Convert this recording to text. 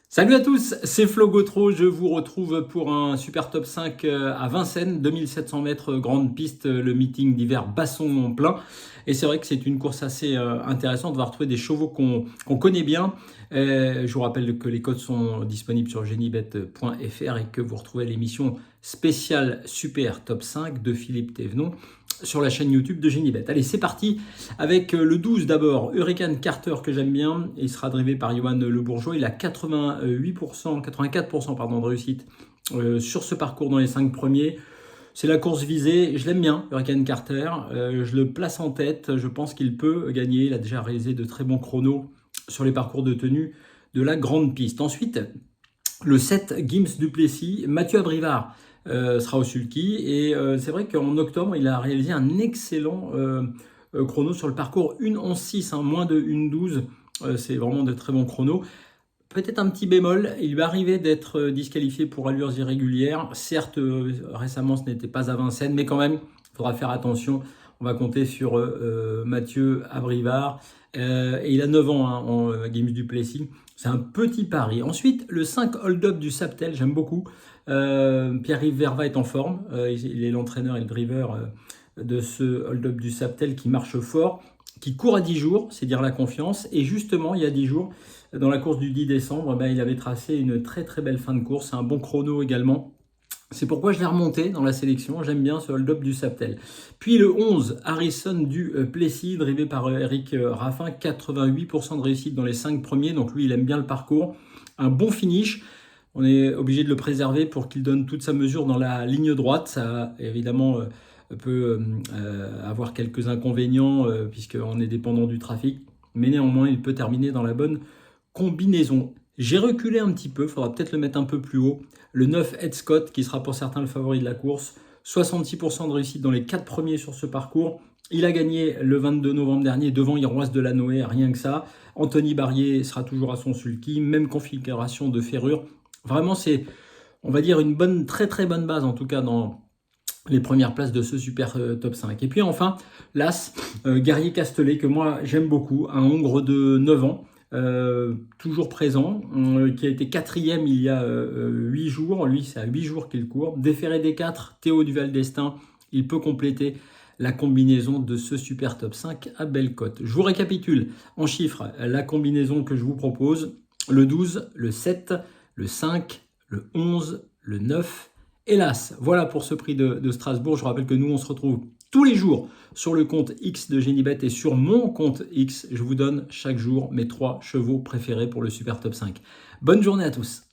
Salut à tous, c'est Flo Gautreau, je vous retrouve pour un super top 5 à Vincennes, 2700 mètres grande piste, le meeting d'hiver Basson plein. Et c'est vrai que c'est une course assez intéressante, on va retrouver des chevaux qu'on connaît bien. Je vous rappelle que les codes sont disponibles sur genibet.fr et que vous retrouvez l'émission spéciale Super Top 5 de Philippe Thévenon sur la chaîne YouTube de Genibet. Allez, c'est parti avec le 12 d'abord, Hurricane Carter que j'aime bien. Il sera drivé par Johan Le Bourgeois. Il a 88%, 84% pardon, de réussite sur ce parcours dans les 5 premiers. C'est la course visée. Je l'aime bien, Hurricane Carter. Je le place en tête. Je pense qu'il peut gagner. Il a déjà réalisé de très bons chronos sur les parcours de tenue de la grande piste. Ensuite, le 7, Gims Duplessis, Mathieu Abrivard sera au sulky. Et c'est vrai qu'en octobre, il a réalisé un excellent chrono sur le parcours 1:11:6, hein, moins de 1:12. C'est vraiment de très bons chronos. Peut-être un petit bémol, il lui arrivait d'être disqualifié pour allures irrégulières. Certes, récemment, ce n'était pas à Vincennes, mais quand même, il faudra faire attention. On va compter sur Mathieu Abrivard. Et il a 9 ans hein, en Gims Duplessis. C'est un petit pari. Ensuite, le 5 hold-up du Saptel, j'aime beaucoup. Pierre-Yves Verva est en forme. Il est l'entraîneur et le driver de ce hold-up du Saptel qui marche fort, qui court à 10 jours, c'est dire la confiance. Et justement, il y a 10 jours, dans la course du 10 décembre, il avait tracé une très très belle fin de course, un bon chrono également. C'est pourquoi je l'ai remonté dans la sélection, j'aime bien ce hold-up du Saptel. Puis le 11, Harrison du Plessis, drivé par Eric Raffin, 88% de réussite dans les 5 premiers, donc lui il aime bien le parcours. Un bon finish, on est obligé de le préserver pour qu'il donne toute sa mesure dans la ligne droite, ça évidemment peut avoir quelques inconvénients puisqu'on est dépendant du trafic, mais néanmoins il peut terminer dans la bonne combinaison. J'ai reculé un petit peu, il faudra peut-être le mettre un peu plus haut. Le 9 Ed Scott, qui sera pour certains le favori de la course, 66% de réussite dans les 4 premiers sur ce parcours. Il a gagné le 22 novembre dernier devant Iroise de la Noé, rien que ça. Anthony Barrier sera toujours à son sulky, même configuration de ferrure. Vraiment, c'est, on va dire, une bonne, très très bonne base, en tout cas dans les premières places de ce super top 5. Et puis enfin, l'As, Guerrier Castellet, que moi j'aime beaucoup, un Hongre de 9 ans, toujours présent, qui a été quatrième il y a 8 jours. Lui, c'est à 8 jours qu'il court. Déféré des 4, Théo Duval d'Estaing, il peut compléter la combinaison de ce super top 5 à belle cote. Je vous récapitule en chiffres la combinaison que je vous propose. Le 12, le 7, le 5, le 11, le 9, hélas. Voilà pour ce prix de Strasbourg. Je vous rappelle que nous, on se retrouve tous les jours sur le compte X de Genibet et sur mon compte X. Je vous donne chaque jour mes 3 chevaux préférés pour le Super Top 5. Bonne journée à tous.